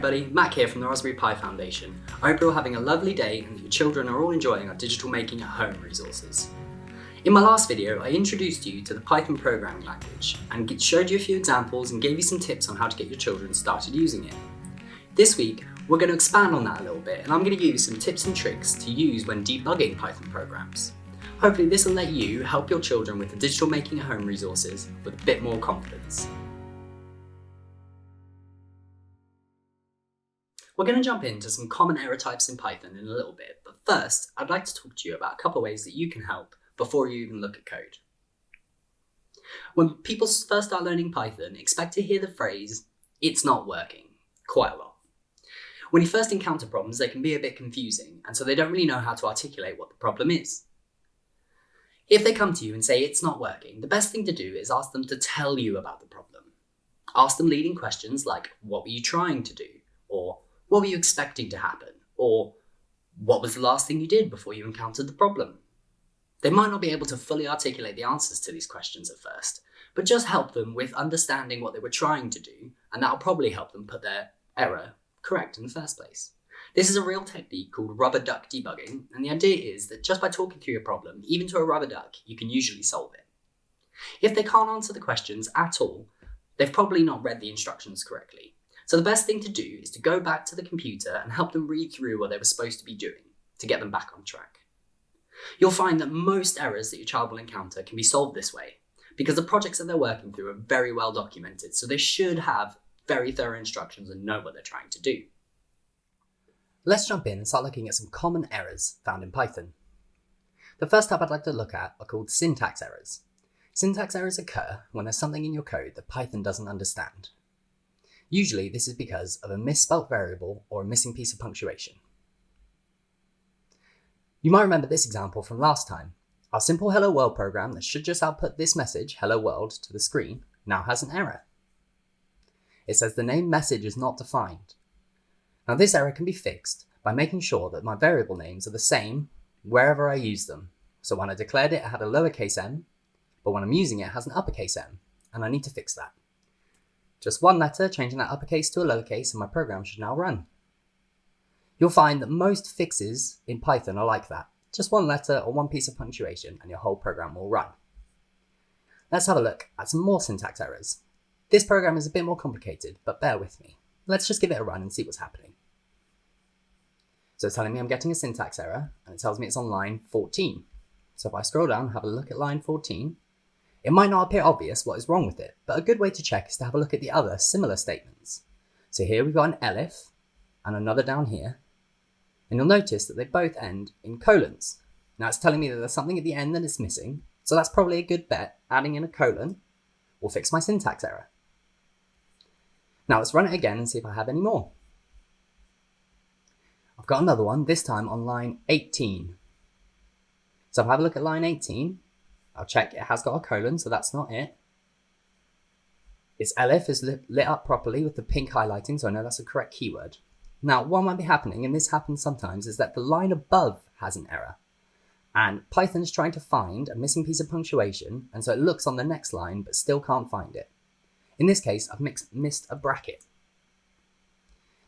Everybody, Matt here from the Raspberry Pi Foundation. I hope you're all having a lovely day and that your children are all enjoying our digital making at home resources. In my last video, I introduced you to the Python programming language and showed you a few examples and gave you some tips on how to get your children started using it. This week, we're going to expand on that a little bit and I'm going to give you some tips and tricks to use when debugging Python programs. Hopefully this will let you help your children with the digital making at home resources with a bit more confidence. We're going to jump into some common error types in Python in a little bit, but first I'd like to talk to you about a couple of ways that you can help before you even look at code. When people first start learning Python, expect to hear the phrase, "it's not working," quite a lot. When you first encounter problems, they can be a bit confusing, and so they don't really know how to articulate what the problem is. If they come to you and say it's not working, the best thing to do is ask them to tell you about the problem. Ask them leading questions like, what were you trying to do? Or what were you expecting to happen? Or what was the last thing you did before you encountered the problem? They might not be able to fully articulate the answers to these questions at first, but just help them with understanding what they were trying to do, and that'll probably help them put their error correct in the first place. This is a real technique called rubber duck debugging, and the idea is that just by talking through your problem, even to a rubber duck, you can usually solve it. If they can't answer the questions at all, they've probably not read the instructions correctly. So the best thing to do is to go back to the computer and help them read through what they were supposed to be doing to get them back on track. You'll find that most errors that your child will encounter can be solved this way because the projects that they're working through are very well documented, so they should have very thorough instructions and know what they're trying to do. Let's jump in and start looking at some common errors found in Python. The first type I'd like to look at are called syntax errors. Syntax errors occur when there's something in your code that Python doesn't understand. Usually this is because of a misspelt variable or a missing piece of punctuation. You might remember this example from last time. Our simple hello world program that should just output this message, hello world, to the screen, now has an error. It says the name message is not defined. Now this error can be fixed by making sure that my variable names are the same wherever I use them. So when I declared it, it had a lowercase m, but when I'm using it, it has an uppercase m, and I need to fix that. Just one letter, changing that uppercase to a lowercase, and my program should now run. You'll find that most fixes in Python are like that. Just one letter or one piece of punctuation, and your whole program will run. Let's have a look at some more syntax errors. This program is a bit more complicated, but bear with me. Let's just give it a run and see what's happening. So it's telling me I'm getting a syntax error, and it tells me it's on line 14. So if I scroll down and have a look at line 14, it might not appear obvious what is wrong with it, but a good way to check is to have a look at the other similar statements. So here we've got an elif, and another down here, and you'll notice that they both end in colons. Now it's telling me that there's something at the end that is missing, so that's probably a good bet. Adding in a colon will fix my syntax error. Now let's run it again and see if I have any more. I've got another one, this time on line 18. So if I have a look at line 18, I'll check it has got a colon, so that's not it. Its elif is lit up properly with the pink highlighting, so I know that's the correct keyword. Now, what might be happening, and this happens sometimes, is that the line above has an error. And Python is trying to find a missing piece of punctuation, and so it looks on the next line, but still can't find it. In this case, I've missed a bracket.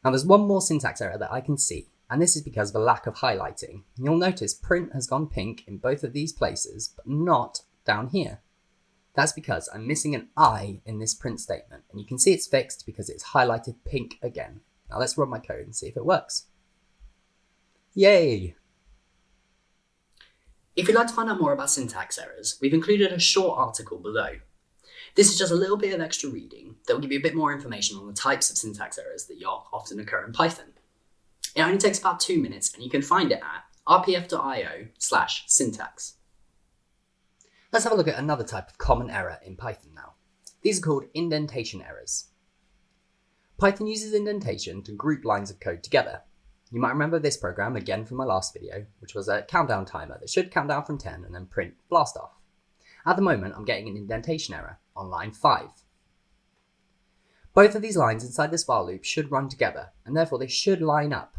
Now, there's one more syntax error that I can see, and this is because of a lack of highlighting. You'll notice print has gone pink in both of these places, but not down here. That's because I'm missing an I in this print statement, and you can see it's fixed because it's highlighted pink again. Now let's run my code and see if it works. Yay! If you'd like to find out more about syntax errors, we've included a short article below. This is just a little bit of extra reading that will give you a bit more information on the types of syntax errors that often occur in Python. It only takes about 2 minutes, and you can find it at rpf.io/syntax. Let's have a look at another type of common error in Python now. These are called indentation errors. Python uses indentation to group lines of code together. You might remember this program again from my last video, which was a countdown timer that should count down from 10 and then print blast off. At the moment, I'm getting an indentation error on line 5. Both of these lines inside this while loop should run together, and therefore they should line up.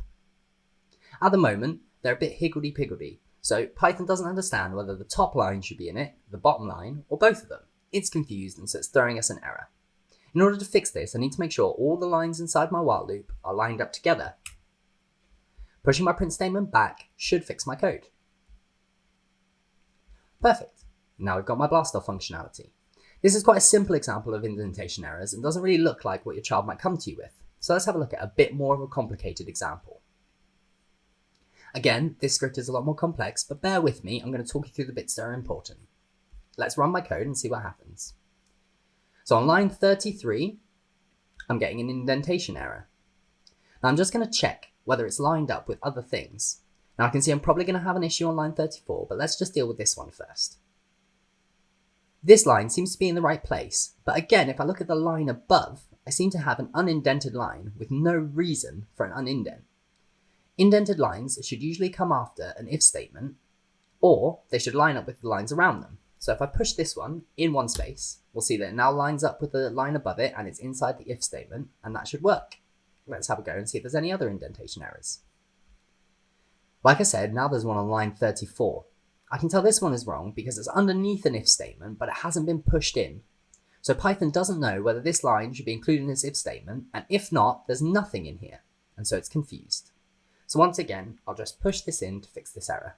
At the moment, they're a bit higgledy-piggledy, so Python doesn't understand whether the top line should be in it, the bottom line, or both of them. It's confused, and so it's throwing us an error. In order to fix this, I need to make sure all the lines inside my while loop are lined up together. Pushing my print statement back should fix my code. Perfect. Now we've got my blast off functionality. This is quite a simple example of indentation errors and doesn't really look like what your child might come to you with. So let's have a look at a bit more of a complicated example. Again, this script is a lot more complex, but bear with me, I'm going to talk you through the bits that are important. Let's run my code and see what happens. So on line 33, I'm getting an indentation error. Now I'm just going to check whether it's lined up with other things. Now I can see I'm probably going to have an issue on line 34, but let's just deal with this one first. This line seems to be in the right place, but again, if I look at the line above, I seem to have an unindented line with no reason for an unindent. Indented lines should usually come after an if statement, or they should line up with the lines around them. So if I push this one in one space, we'll see that it now lines up with the line above it and it's inside the if statement, and that should work. Let's have a go and see if there's any other indentation errors. Like I said, now there's one on line 34. I can tell this one is wrong because it's underneath an if statement, but it hasn't been pushed in. So Python doesn't know whether this line should be included in this if statement, and if not, there's nothing in here, and so it's confused. So once again, I'll just push this in to fix this error.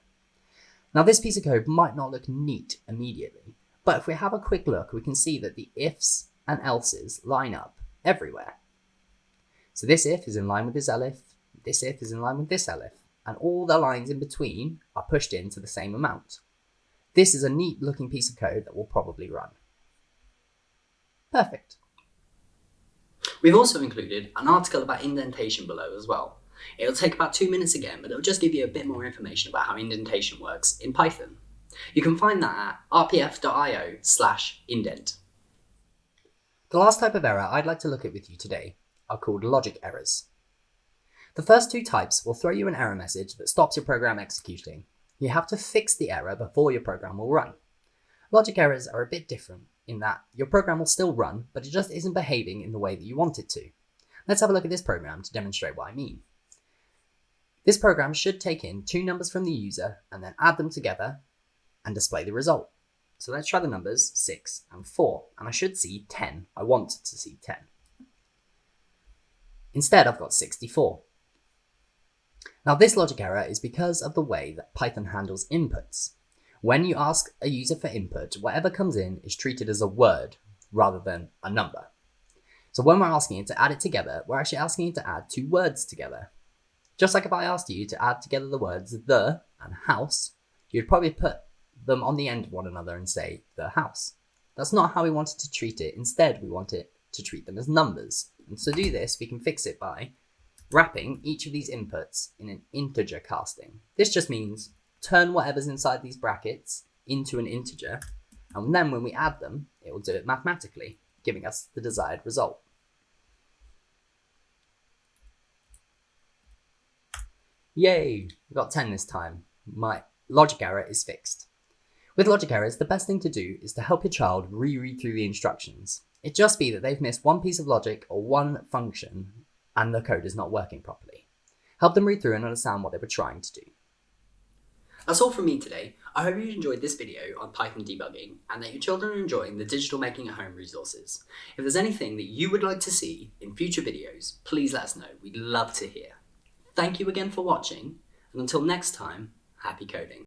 Now this piece of code might not look neat immediately, but if we have a quick look, we can see that the ifs and elses line up everywhere. So this if is in line with this elif, this if is in line with this elif, and all the lines in between are pushed into the same amount. This is a neat looking piece of code that will probably run. Perfect. We've also included an article about indentation below as well. It'll take about 2 minutes again, but it'll just give you a bit more information about how indentation works in Python. You can find that at rpf.io/indent. The last type of error I'd like to look at with you today are called logic errors. The first two types will throw you an error message that stops your program executing. You have to fix the error before your program will run. Logic errors are a bit different in that your program will still run, but it just isn't behaving in the way that you want it to. Let's have a look at this program to demonstrate what I mean. This program should take in two numbers from the user and then add them together and display the result. So let's try the numbers 6 and 4, and I should see 10. I want to see 10. Instead, I've got 64. Now this logic error is because of the way that Python handles inputs. When you ask a user for input, whatever comes in is treated as a word rather than a number. So when we're asking it to add it together, we're actually asking it to add two words together. Just like if I asked you to add together the words the and house, you'd probably put them on the end of one another and say the house. That's not how we wanted to treat it. Instead, we want it to treat them as numbers. And to do this, we can fix it by wrapping each of these inputs in an integer casting. This just means turn whatever's inside these brackets into an integer, and then when we add them, it will do it mathematically, giving us the desired result. Yay, we got 10 this time. My logic error is fixed. With logic errors, the best thing to do is to help your child reread through the instructions. It just be that they've missed one piece of logic or one function and the code is not working properly. Help them read through and understand what they were trying to do. That's all from me today. I hope you enjoyed this video on Python debugging and that your children are enjoying the digital making at home resources. If there's anything that you would like to see in future videos, please let us know. We'd love to hear. Thank you again for watching, and until next time, happy coding.